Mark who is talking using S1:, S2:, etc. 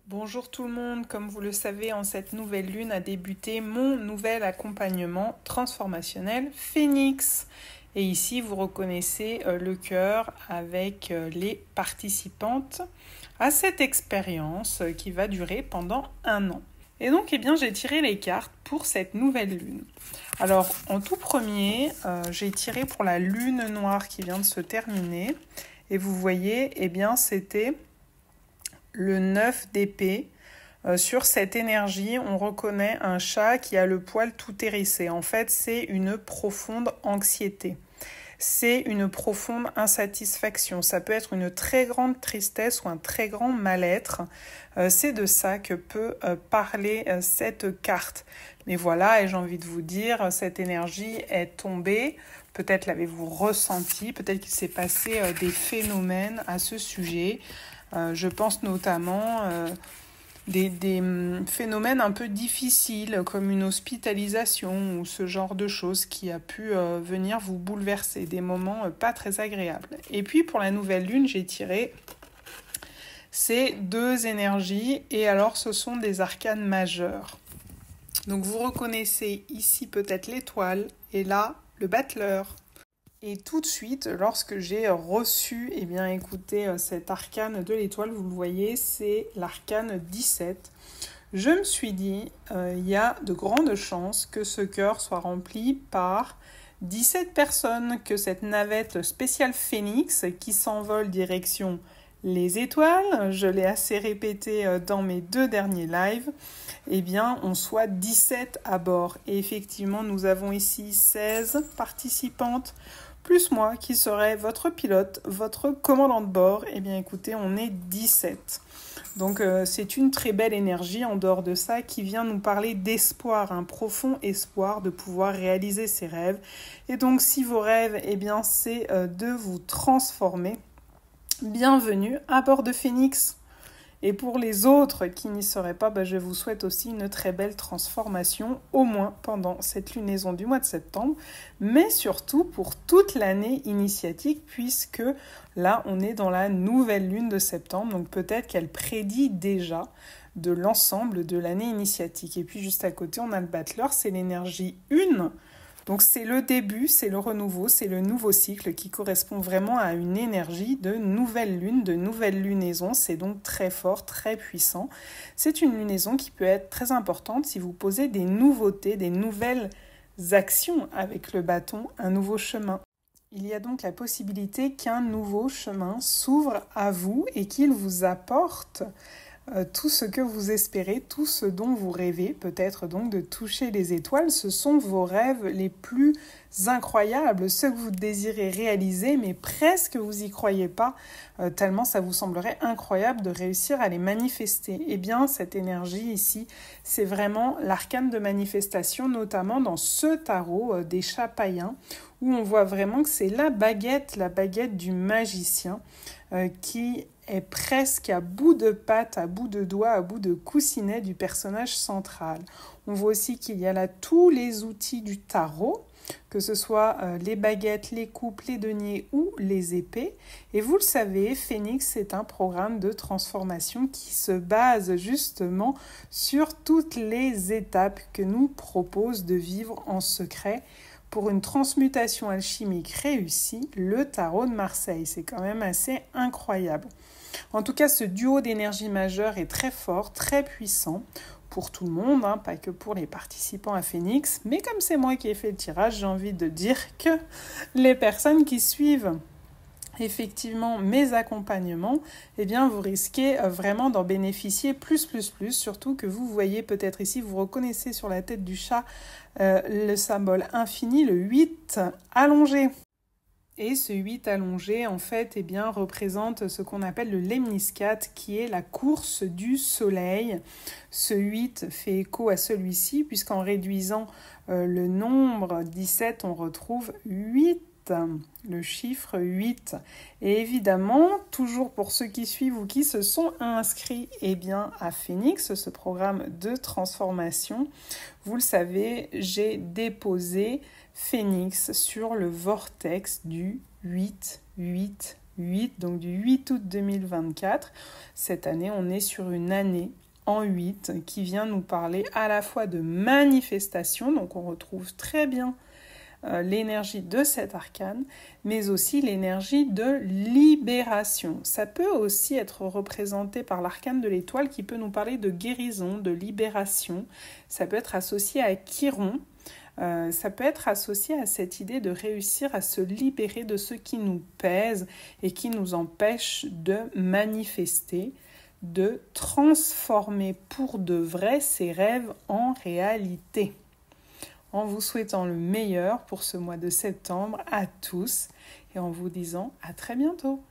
S1: Bonjour tout le monde, comme vous le savez, en cette nouvelle lune a débuté mon nouvel accompagnement transformationnel Phénix. Et ici, vous reconnaissez le cœur avec les participantes à cette expérience qui va durer pendant 1 an. Et donc, j'ai tiré les cartes pour cette nouvelle lune. Alors, en tout premier, j'ai tiré pour la lune noire qui vient de se terminer. Et vous voyez, c'était le 9 d'épée. Sur cette énergie, on reconnaît un chat qui a le poil tout hérissé. En fait, c'est une profonde anxiété. C'est une profonde insatisfaction. Ça peut être une très grande tristesse ou un très grand mal-être. C'est de ça que peut parler cette carte. Mais voilà, et j'ai envie de vous dire, cette énergie est tombée. Peut-être l'avez-vous ressenti, peut-être qu'il s'est passé des phénomènes à ce sujet. Je pense notamment des phénomènes un peu difficiles comme une hospitalisation ou ce genre de choses qui a pu venir vous bouleverser, des moments pas très agréables. Et puis pour la nouvelle lune, j'ai tiré ces deux énergies et alors ce sont des arcanes majeurs. Donc vous reconnaissez ici peut-être l'étoile et là le battleur. Et tout de suite, lorsque j'ai reçu, écoutez, cet arcane de l'étoile, vous le voyez, c'est l'arcane 17. Je me suis dit, il y a de grandes chances que ce cœur soit rempli par 17 personnes, que cette navette spéciale Phénix qui s'envole direction les étoiles, je l'ai assez répété dans mes 2 derniers lives, on soit 17 à bord. Et effectivement, nous avons ici 16 participantes, plus moi qui serai votre pilote, votre commandant de bord. Écoutez, on est 17. Donc c'est une très belle énergie en dehors de ça qui vient nous parler d'espoir, un profond espoir de pouvoir réaliser ses rêves. Et donc si vos rêves, c'est de vous transformer, bienvenue à bord de Phénix. Et pour les autres qui n'y seraient pas, je vous souhaite aussi une très belle transformation, au moins pendant cette lunaison du mois de septembre, mais surtout pour toute l'année initiatique, puisque là, on est dans la nouvelle lune de septembre, donc peut-être qu'elle prédit déjà de l'ensemble de l'année initiatique. Et puis juste à côté, on a le battleur, c'est l'énergie 1. Donc c'est le début, c'est le renouveau, c'est le nouveau cycle qui correspond vraiment à une énergie de nouvelle lune, de nouvelle lunaison. C'est donc très fort, très puissant. C'est une lunaison qui peut être très importante si vous posez des nouveautés, des nouvelles actions avec le bâton, un nouveau chemin. Il y a donc la possibilité qu'un nouveau chemin s'ouvre à vous et qu'il vous apporte tout ce que vous espérez, tout ce dont vous rêvez, peut-être donc de toucher les étoiles. Ce sont vos rêves les plus incroyables, ceux que vous désirez réaliser, mais presque vous y croyez pas, tellement ça vous semblerait incroyable de réussir à les manifester. Cette énergie ici, c'est vraiment l'arcane de manifestation, notamment dans ce tarot des chats païens, où on voit vraiment que c'est la baguette du magicien qui est presque à bout de pattes, à bout de doigts, à bout de coussinet du personnage central. On voit aussi qu'il y a là tous les outils du tarot, que ce soit les baguettes, les coupes, les deniers ou les épées. Et vous le savez, Phénix, c'est un programme de transformation qui se base justement sur toutes les étapes que nous propose de vivre en secret pour une transmutation alchimique réussie, le tarot de Marseille. C'est quand même assez incroyable. En tout cas, ce duo d'énergie majeure est très fort, très puissant pour tout le monde, pas que pour les participants à Phénix. Mais comme c'est moi qui ai fait le tirage, j'ai envie de dire que les personnes qui suivent effectivement mes accompagnements, vous risquez vraiment d'en bénéficier plus, surtout que vous voyez peut-être ici, vous reconnaissez sur la tête du chat le symbole infini, le 8 allongé. Et ce 8 allongé, en fait, représente ce qu'on appelle le lemniscate, qui est la course du soleil. Ce 8 fait écho à celui-ci, puisqu'en réduisant le nombre 17, on retrouve 8. Le chiffre 8. Et évidemment, toujours pour ceux qui suivent ou qui se sont inscrits à Phénix, ce programme de transformation, vous le savez, j'ai déposé Phénix sur le vortex du 8-8 8, donc du 8 août 2024. Cette année, on est sur une année en 8 qui vient nous parler à la fois de manifestation, donc on retrouve très bien l'énergie de cet arcane, mais aussi l'énergie de libération. Ça peut aussi être représenté par l'arcane de l'étoile qui peut nous parler de guérison, de libération. Ça peut être associé à Chiron. Ça peut être associé à cette idée de réussir à se libérer de ce qui nous pèse et qui nous empêche de manifester, de transformer pour de vrai ses rêves en réalité. En vous souhaitant le meilleur pour ce mois de septembre à tous et en vous disant à très bientôt.